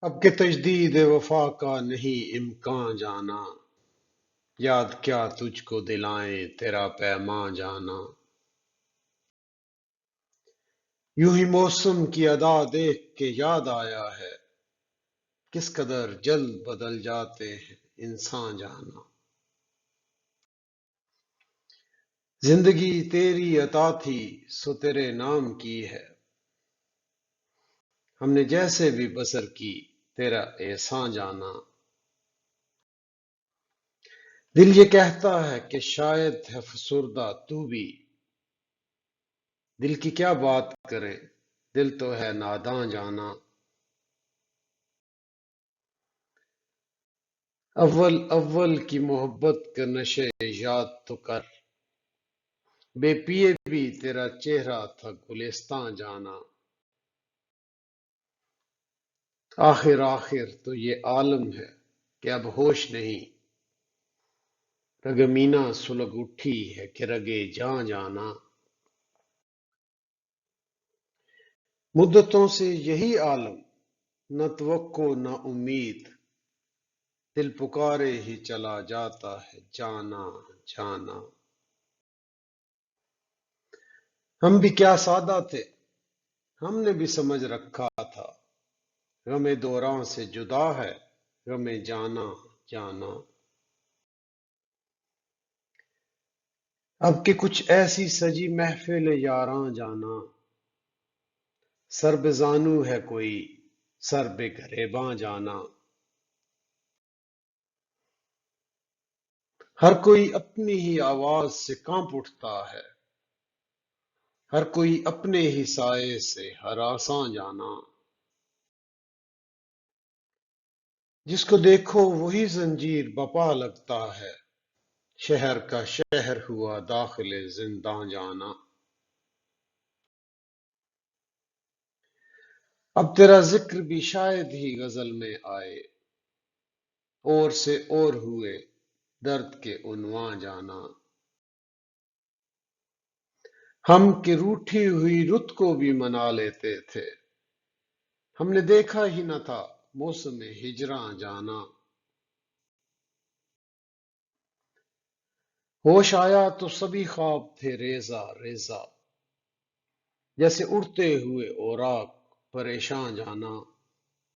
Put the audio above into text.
اب کہ تجدید وفا کا نہیں امکان جانا، یاد کیا تجھ کو دلائیں تیرا پیماں جانا۔ یوں ہی موسم کی ادا دیکھ کے یاد آیا ہے، کس قدر جلد بدل جاتے ہیں انسان جانا۔ زندگی تیری عطا تھی سو تیرے نام کی ہے، ہم نے جیسے بھی بسر کی تیرا احسان جانا۔ دل یہ کہتا ہے کہ شاید ہے فسردہ تو بھی، دل کی کیا بات کریں دل تو ہے ناداں جانا۔ اول اول کی محبت کا نشے یاد تو کر، بے پیے بھی تیرا چہرہ تھا گلستاں جانا۔ آخر آخر تو یہ عالم ہے کہ اب ہوش نہیں، رگ مینا سلگ اٹھی ہے کہ رگے جاں جانا۔ مدتوں سے یہی عالم، نہ توقع نہ امید، دل پکارے ہی چلا جاتا ہے جانا جانا۔ ہم بھی کیا سادہ تھے، ہم نے بھی سمجھ رکھا تھا، غم دوراں سے جدا ہے غم جانا جانا۔ اب کہ کچھ ایسی سجی محفل یاراں جانا، سر بے زانو ہے کوئی سر بے گریباں جانا۔ ہر کوئی اپنی ہی آواز سے کانپ اٹھتا ہے، ہر کوئی اپنے ہی سائے سے ہراساں جانا۔ جس کو دیکھو وہی زنجیر بپا لگتا ہے، شہر کا شہر ہوا داخل زنداں جانا۔ اب تیرا ذکر بھی شاید ہی غزل میں آئے، اور سے اور ہوئے درد کے عنواں جانا۔ ہم کہ روٹھی ہوئی رت کو بھی منا لیتے تھے، ہم نے دیکھا ہی نہ تھا موسم ہجراں جانا۔ ہوش آیا تو سبھی خواب تھے ریزہ ریزہ، جیسے اڑتے ہوئے اوراق پریشاں جانا۔